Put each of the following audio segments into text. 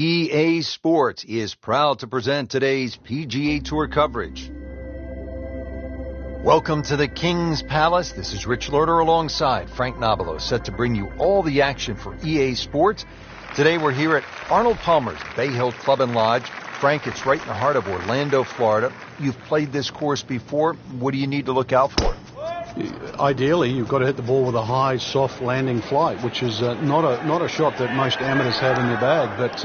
EA Sports is proud to present today's PGA Tour coverage. Welcome to the King's Palace. This is Rich Loader alongside Frank Nobilo, set to bring you all the action for EA Sports. Today we're here at Arnold Palmer's Bay Hill Club and Lodge. Frank, it's right in the heart of Orlando, Florida. You've played this course before. What do you need to look out for? Ideally, you've got to hit the ball with a high, soft landing flight, which is not a shot that most amateurs have in their bag. But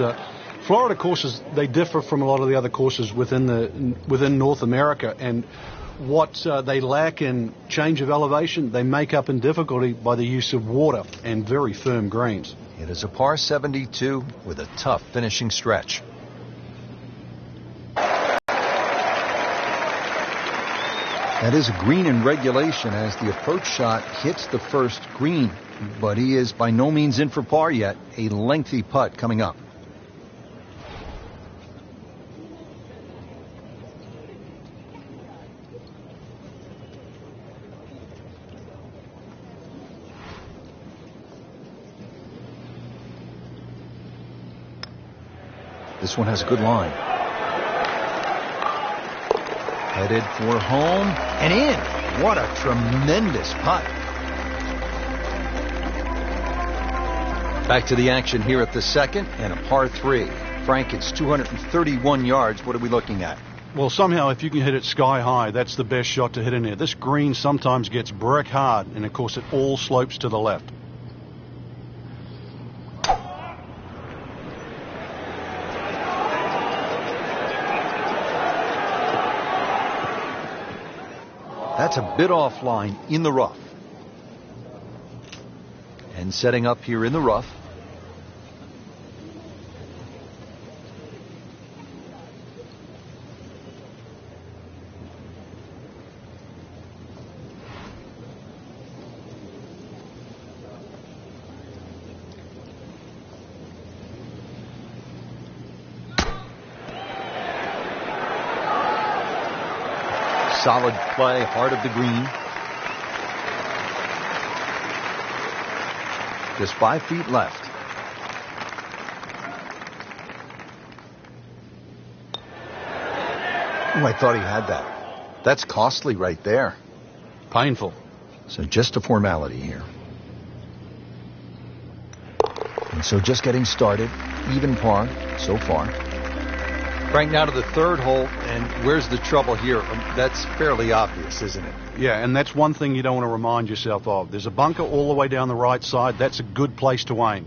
Florida courses, they differ from a lot of the other courses within North America, and what they lack in change of elevation, they make up in difficulty by the use of water and very firm greens. It is a par 72 with a tough finishing stretch. That is a green in regulation as the approach shot hits the first green, but he is by no means in for par yet. A lengthy putt coming up. This one has a good line. Headed for home and in. What a tremendous putt. Back to the action here at the second and a par 3. Frank, it's 231 yards. What are we looking at? Well, somehow if you can hit it sky high, that's the best shot to hit in there. This green sometimes gets brick hard, and of course it all slopes to the left. That's a bit offline in the rough. And setting up here in the rough. Solid play, heart of the green. Just 5 feet left. Oh, I thought he had that. That's costly right there. Painful. So just a formality here. And so just getting started, even par so far. Frank, now to the third hole, and where's the trouble here? That's fairly obvious, isn't it? Yeah, and that's one thing you don't want to remind yourself of. There's a bunker all the way down the right side. That's a good place to aim.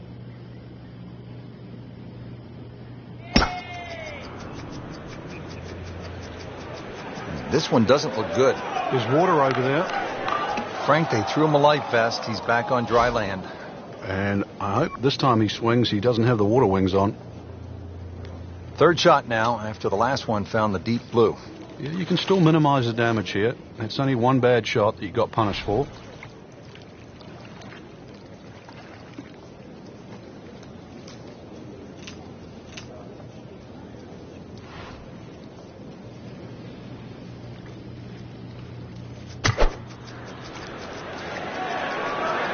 This one doesn't look good. There's water over there. Frank, they threw him a life vest. He's back on dry land. And I hope this time he swings, he doesn't have the water wings on. Third shot now after the last one found the deep blue. Yeah, you can still minimize the damage here. It's only one bad shot that you got punished for.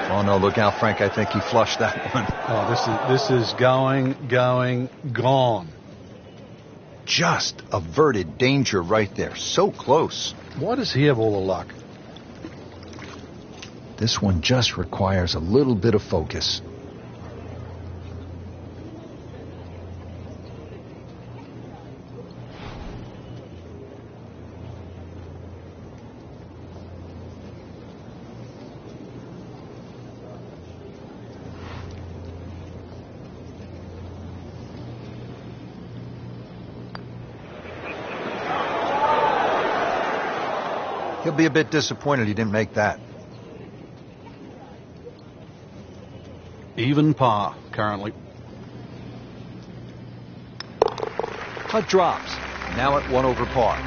Oh no, look out, Frank. I think he flushed that one. Oh, this is gone. Just averted danger right there. So close. Why does he have all the luck? This one just requires a little bit of focus. He'll be a bit disappointed he didn't make that. Even par, currently. Putt drops. Now at 1 over par.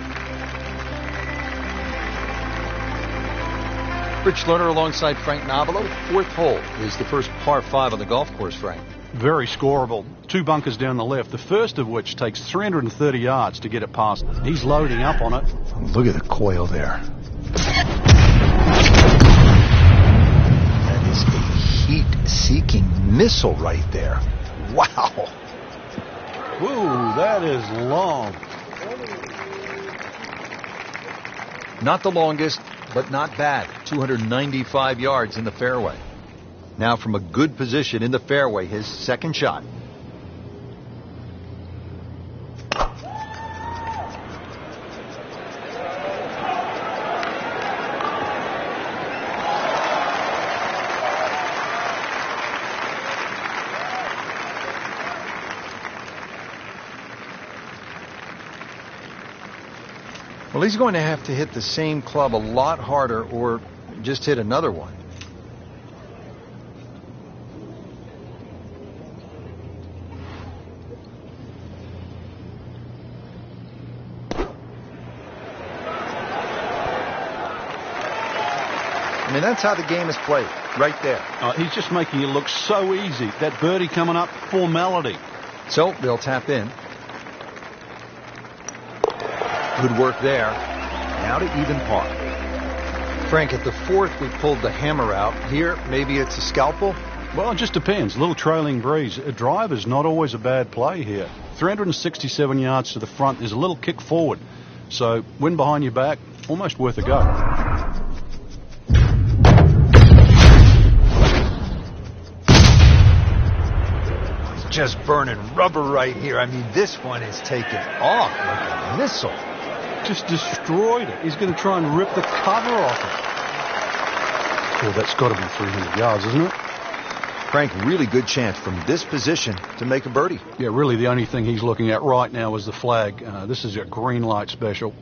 Rich Lerner alongside Frank Nobilo. Fourth hole is the first par 5 on the golf course, Frank. Very scoreable. 2 bunkers down the left, the first of which takes 330 yards to get it past. He's loading up on it. Look at the coil there. That is a heat-seeking missile right there. Wow. Whoa, that is long. Not the longest, but not bad. 295 yards in the fairway. Now from a good position in the fairway, his second shot. Well, he's going to have to hit the same club a lot harder or just hit another one. I mean, that's how the game is played, right there. He's just making it look so easy. That birdie coming up, formality. So they'll tap in. Good work there. Now to even par. Frank, at the fourth, we pulled the hammer out. Here, maybe it's a scalpel? Well, it just depends. A little trailing breeze. A drive is not always a bad play here. 367 yards to the front. There's a little kick forward. So, wind behind your back, almost worth a go. Just burning rubber right here. I mean, this one is taken off like a missile. Just destroyed it. He's going to try and rip the cover off it. Well, that's got to be 300 yards, isn't it? Frank, really good chance from this position to make a birdie. Yeah, really the only thing he's looking at right now is the flag. This is a green light special.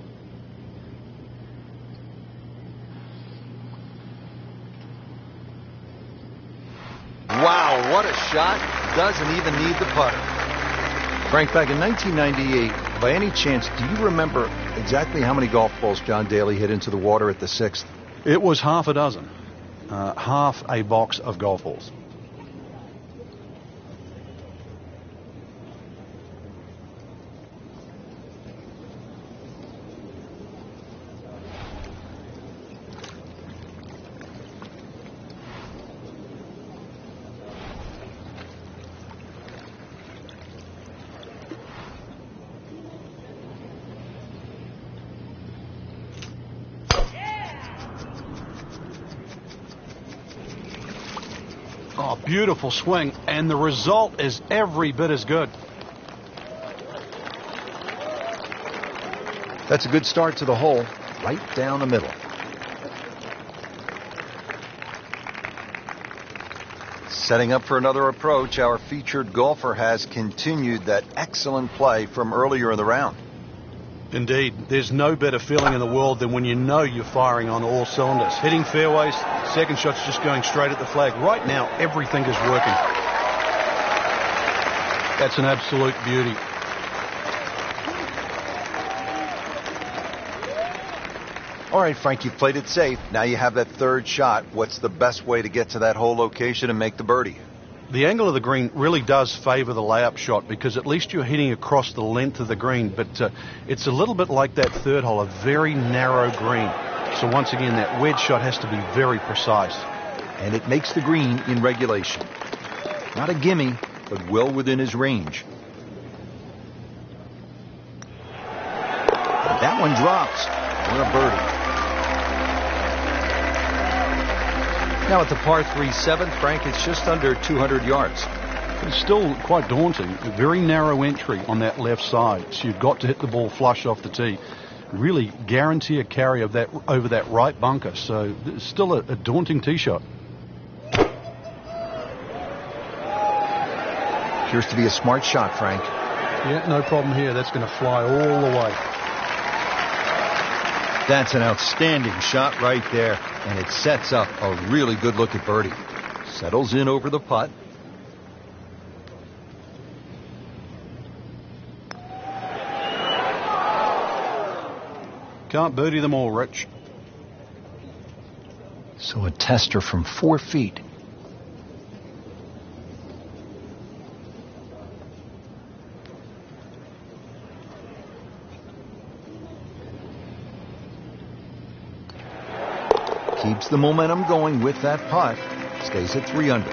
Wow, what a shot. Doesn't even need the putter. Frank, back in 1998, by any chance, do you remember exactly how many golf balls John Daly hit into the water at the sixth? It was half a dozen. Half a box of golf balls. Oh, beautiful swing, and the result is every bit as good. That's a good start to the hole, right down the middle. Setting up for another approach, our featured golfer has continued that excellent play from earlier in the round. Indeed, there's no better feeling in the world than when you know you're firing on all cylinders. Hitting fairways, second shot's just going straight at the flag. Right now, everything is working. That's an absolute beauty. All right, Frank, you've played it safe. Now you have that third shot. What's the best way to get to that hole location and make the birdie? The angle of the green really does favor the layup shot because at least you're hitting across the length of the green, but it's a little bit like that third hole, a very narrow green. So once again, that wedge shot has to be very precise. And it makes the green in regulation. Not a gimme, but well within his range. And that one drops for a birdie. Now at the par 3 7th, Frank, it's just under 200 yards. It's still quite daunting. A very narrow entry on that left side. So you've got to hit the ball flush off the tee. Really guarantee a carry of that over that right bunker. So it's still a daunting tee shot. Appears to be a smart shot, Frank. Yeah, no problem here. That's going to fly all the way. That's an outstanding shot right there, and it sets up a really good look at birdie. Settles in over the putt. Can't birdie them all, Rich. So a tester from 4 feet. Keeps the momentum going with that putt. Stays at 3 under.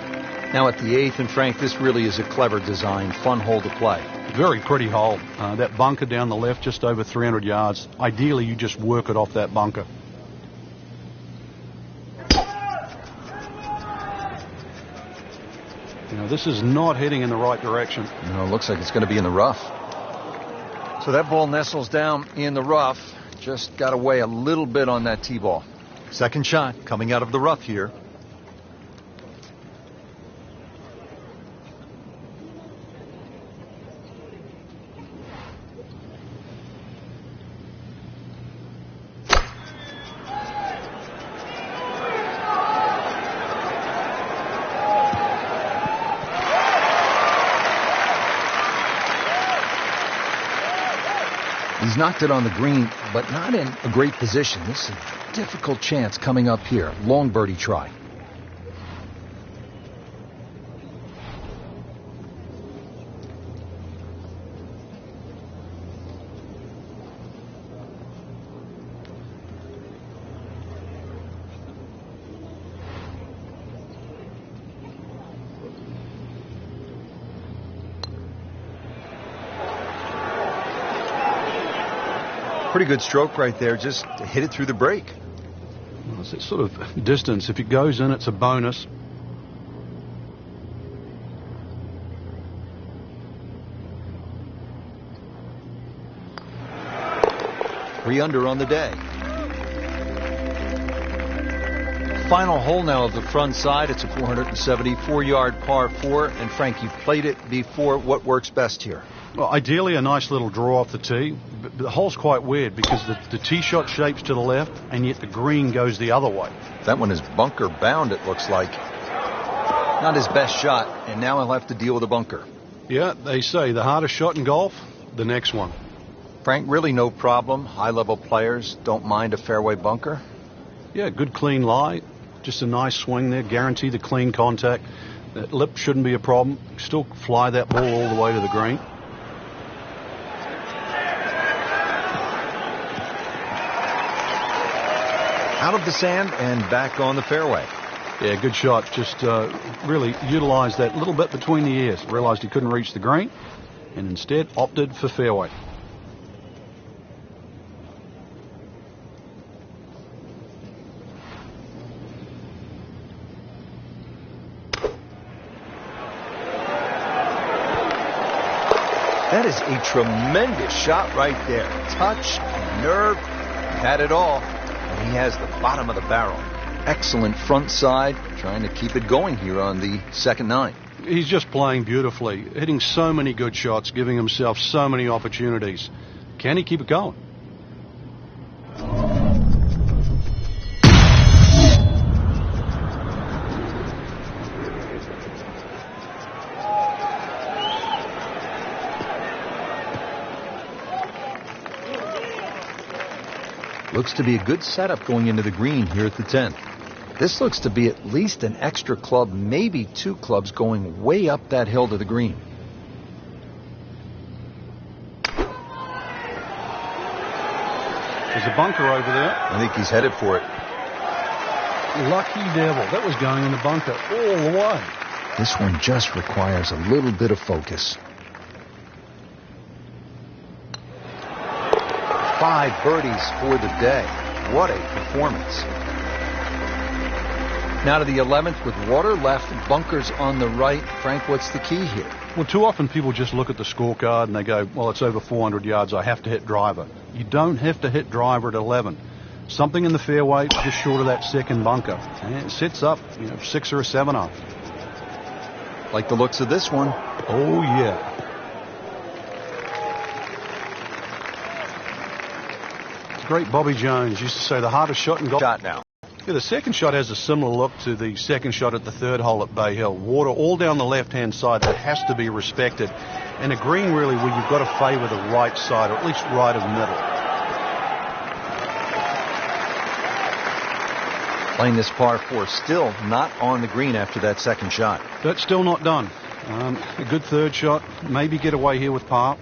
Now at the 8th, and Frank, this really is a clever design, fun hole to play. Very pretty hole. That bunker down the left, just over 300 yards. Ideally, you just work it off that bunker. This is not heading in the right direction. No, it looks like it's going to be in the rough. So that ball nestles down in the rough. Just got away a little bit on that tee ball. Second shot coming out of the rough here. He's knocked it on the green, but not in a great position. This is a difficult chance coming up here. Long birdie try. Pretty good stroke right there, just to hit it through the break. Well, it's that sort of distance. If it goes in, it's a bonus. Three under on the day. Final hole now of the front side. It's a 474-yard par 4. And Frank, you've played it before. What works best here? Well, ideally a nice little draw off the tee. But the hole's quite weird because the tee shot shapes to the left and yet the green goes the other way. That one is bunker bound, it looks like. Not his best shot, and now he'll have to deal with a bunker. Yeah, they say the hardest shot in golf, the next one. Frank, really no problem. High-level players don't mind a fairway bunker. Yeah, good clean lie. Just a nice swing there. Guarantee the clean contact. That lip shouldn't be a problem. Still fly that ball all the way to the green. Out of the sand and back on the fairway. Yeah, good shot. Just really utilized that little bit between the ears. Realized he couldn't reach the green and instead opted for fairway. That is a tremendous shot right there. Touch, nerve, had it all. And he has the bottom of the barrel. Excellent front side, trying to keep it going here on the second nine. He's just playing beautifully, hitting so many good shots, giving himself so many opportunities. Can he keep it going? Looks to be a good setup going into the green here at the 10th. This looks to be at least an extra club, maybe two clubs going way up that hill to the green. There's a bunker over there. I think he's headed for it. Lucky devil. That was going in the bunker all the way. This one just requires a little bit of focus. 5 birdies for the day. What a performance. Now to the 11th with water left, bunkers on the right. Frank, what's the key here? Well, too often people just look at the scorecard and they go, well, it's over 400 yards. I have to hit driver. You don't have to hit driver at 11. Something in the fairway just short of that second bunker. And it sets up, 6 or a 7 up. Like the looks of this one. Oh, yeah. Great Bobby Jones used to say the hardest shot in golf. Shot now. Yeah, the second shot has a similar look to the second shot at the third hole at Bay Hill. Water all down the left-hand side. That has to be respected. And a green really where you've got to favour the right side, or at least right of middle. Playing this par 4, still not on the green after that second shot. That's still not done. A good third shot. Maybe get away here with par.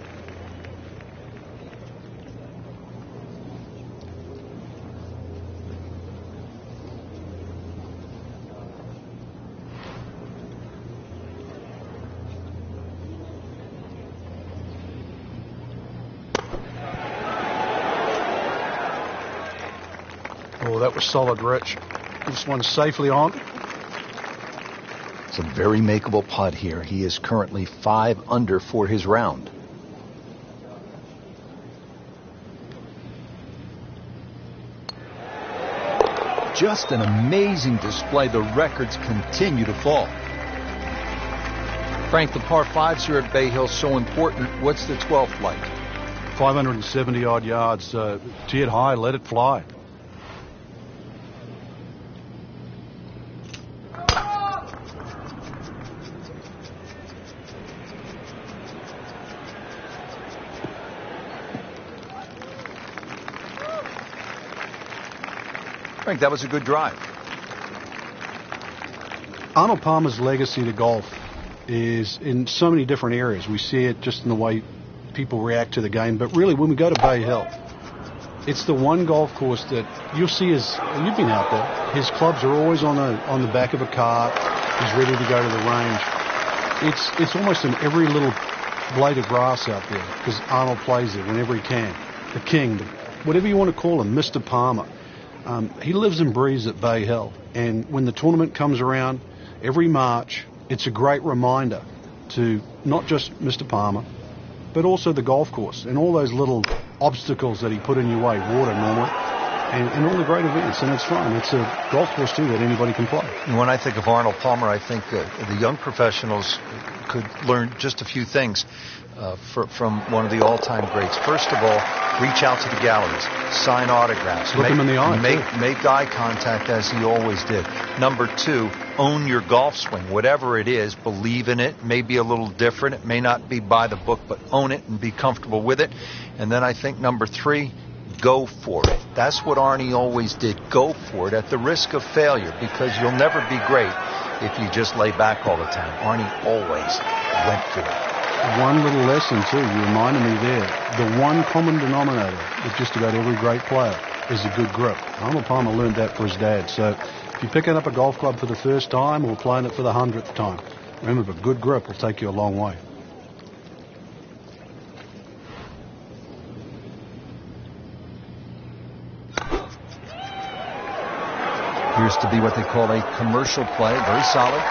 that was solid, Rich. This one's safely on. It's a very makeable putt here. He is currently 5 under for his round. Just an amazing display. The records continue to fall. Frank, the par 5s here at Bay Hill so important. What's the 12th like? 570 odd yards. Tee it high, let it fly. Frank, that was a good drive. Arnold Palmer's legacy to golf is in so many different areas. We see it just in the way people react to the game, but really when we go to Bay Hill, it's the one golf course that you'll see you've been out there, his clubs are always on the back of a cart. He's ready to go to the range. It's almost in every little blade of grass out there because Arnold plays it whenever he can. The king, whatever you want to call him, Mr. Palmer. He lives and breathes at Bay Hill, and when the tournament comes around every March, it's a great reminder to not just Mr. Palmer, but also the golf course and all those little obstacles that he put in your way, water normally, and all the great events. And it's fun. It's a golf course, too, that anybody can play. And when I think of Arnold Palmer, I think the young professionals could learn just a few things from one of the all-time greats. First of all, reach out to the galleries, sign autographs, look him in the eye, make eye contact as he always did. Number 2, own your golf swing, whatever it is. Believe in it. May be a little different. It may not be by the book, but own it and be comfortable with it. And then I think number 3, go for it. That's what Arnie always did. Go for it at the risk of failure, because you'll never be great if you just lay back all the time. Arnie always went for it. One little lesson, too, you reminded me there. The one common denominator with just about every great player is a good grip. Arnold Palmer learned that for his dad. So if you're picking up a golf club for the first time or playing it for the 100th time, remember, a good grip will take you a long way. Appears to be what they call a commercial play. Very solid.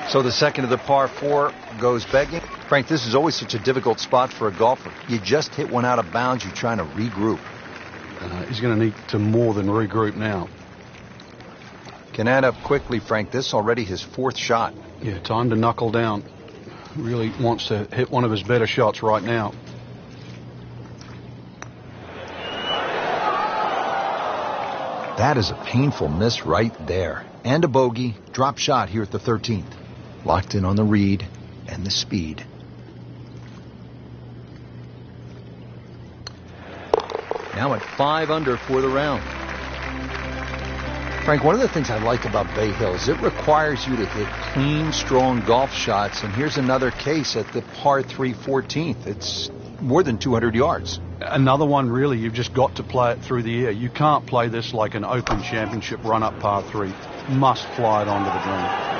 So the second of the par 4 goes begging. Frank, this is always such a difficult spot for a golfer. You just hit one out of bounds. You're trying to regroup. He's going to need to more than regroup now. Can add up quickly, Frank. This already his 4th shot. Yeah, time to knuckle down. Really wants to hit one of his better shots right now. That is a painful miss right there. And a bogey. Drop shot here at the 13th. Locked in on the read and the speed. Now at 5 under for the round. Frank, one of the things I like about Bay Hill is it requires you to hit clean, strong golf shots. And here's another case at the par 3 14th. It's more than 200 yards. Another one, really, you've just got to play it through the air. You can't play this like an Open Championship run-up par 3. Must fly it onto the green.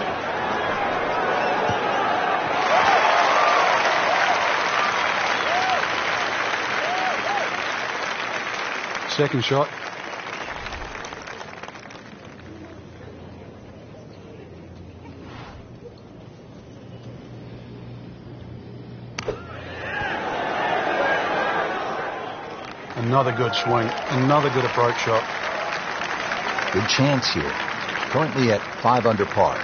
Second shot. Another good swing. Another good approach shot. Good chance here. Currently at 5 under par.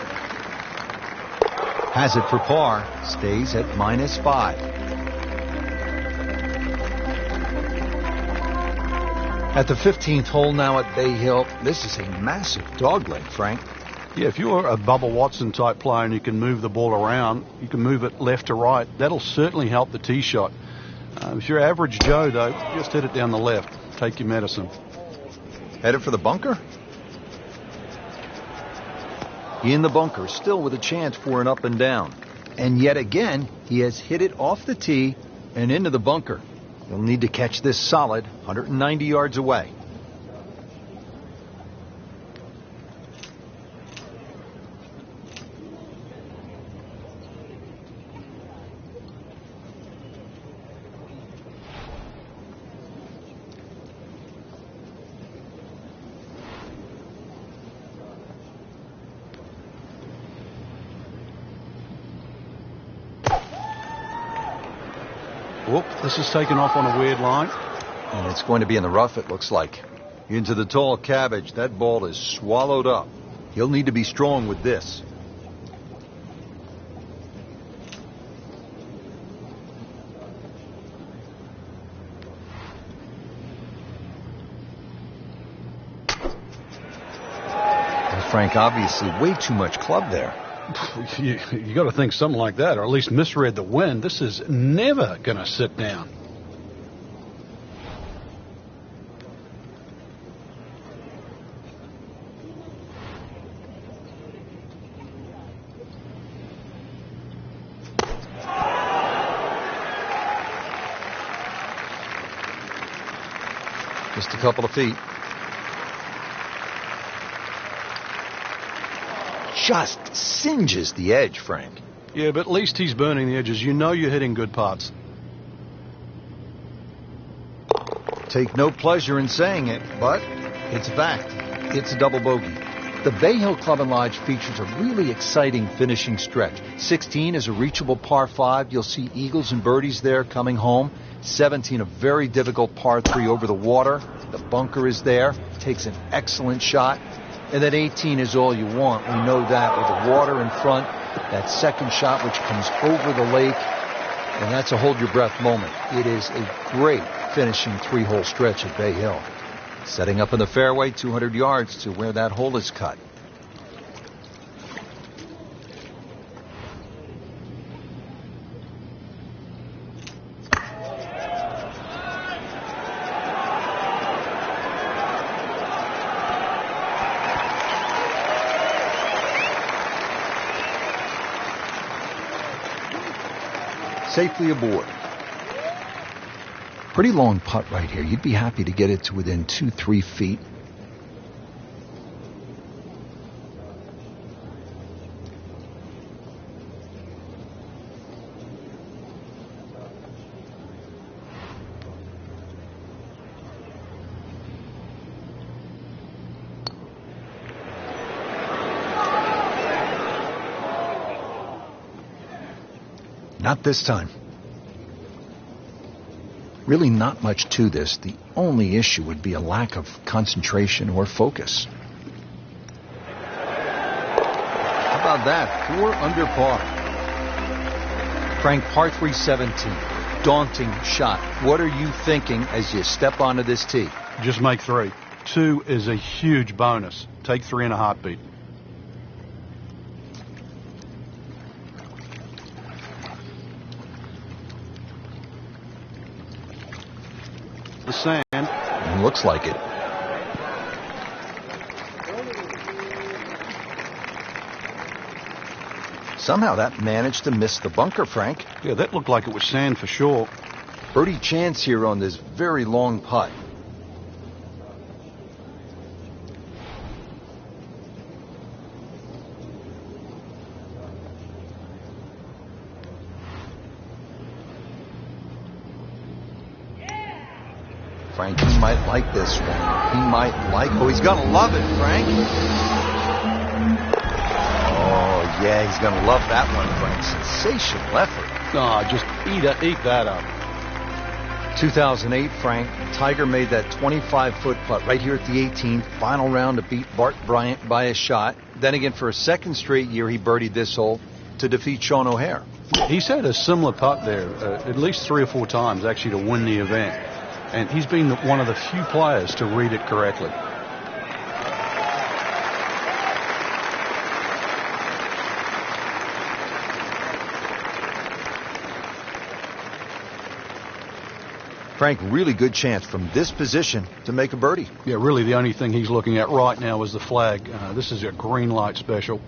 Has it for par. Stays at -5. At the 15th hole now at Bay Hill, this is a massive dogleg, Frank. Yeah, if you're a Bubba Watson type player and you can move the ball around, you can move it left to right, that'll certainly help the tee shot. If you're average Joe, though, just hit it down the left. Take your medicine. Headed for the bunker? In the bunker, still with a chance for an up and down. And yet again, he has hit it off the tee and into the bunker. He'll need to catch this solid 190 yards away. Whoop, this is taken off on a weird line. And it's going to be in the rough, it looks like. Into the tall cabbage. That ball is swallowed up. He'll need to be strong with this. Frank, obviously way too much club there. You got to think something like that, or at least misread the wind. This is never going to sit down. Just a couple of feet. Just singes the edge, Frank. Yeah, but at least he's burning the edges. You know you're hitting good putts. Take no pleasure in saying it, but it's a fact. It's a double bogey. The Bay Hill Club and Lodge features a really exciting finishing stretch. 16 is a reachable par 5. You'll see eagles and birdies there coming home. 17, a very difficult par 3 over the water. The bunker is there. Takes an excellent shot. And then 18 is all you want. We know that with the water in front, that second shot which comes over the lake, and that's a hold-your-breath moment. It is a great finishing 3-hole stretch at Bay Hill. Setting up in the fairway, 200 yards to where that hole is cut. Safely aboard. Pretty long putt right here. You'd be happy to get it to within 2-3 feet. Not this time. Really not much to this. The only issue would be a lack of concentration or focus. How about that? 4 under par. Frank, par 3 17. Daunting shot. What are you thinking as you step onto this tee? Just make 3. 2 is a huge bonus. Take 3 in a heartbeat. The sand. Looks like it. Somehow that managed to miss the bunker, Frank. Yeah, that looked like it was sand for sure. Birdie chance here on this very long putt. Frank, he might like this one. He might like... Oh, he's going to love it, Frank. Oh, yeah, he's going to love that one, Frank. Sensational effort. Oh, just eat that up. 2008, Frank, Tiger made that 25-foot putt right here at the 18th. Final round to beat Bart Bryant by a shot. Then again, for a second straight year, he birdied this hole to defeat Sean O'Hare. He's had a similar putt there at least 3 or 4 times, actually, to win the event. And he's been one of the few players to read it correctly. Frank, really good chance from this position to make a birdie. Yeah, really the only thing he's looking at right now is the flag. This is a green light special.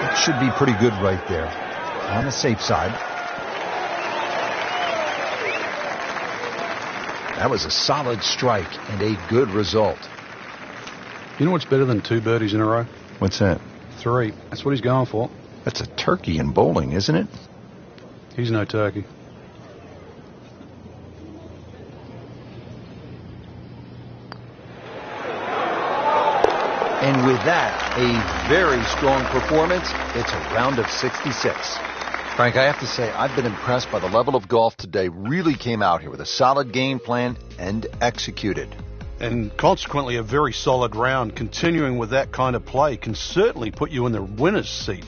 It should be pretty good right there. On the safe side. That was a solid strike and a good result. You know what's better than 2 birdies in a row? What's that? 3. That's what he's going for. That's a turkey in bowling, isn't it? He's no turkey. And with that, a very strong performance. It's a round of 66. Frank, I have to say, I've been impressed by the level of golf today. Really came out here with a solid game plan and executed. And consequently, a very solid round. Continuing with that kind of play can certainly put you in the winner's seat.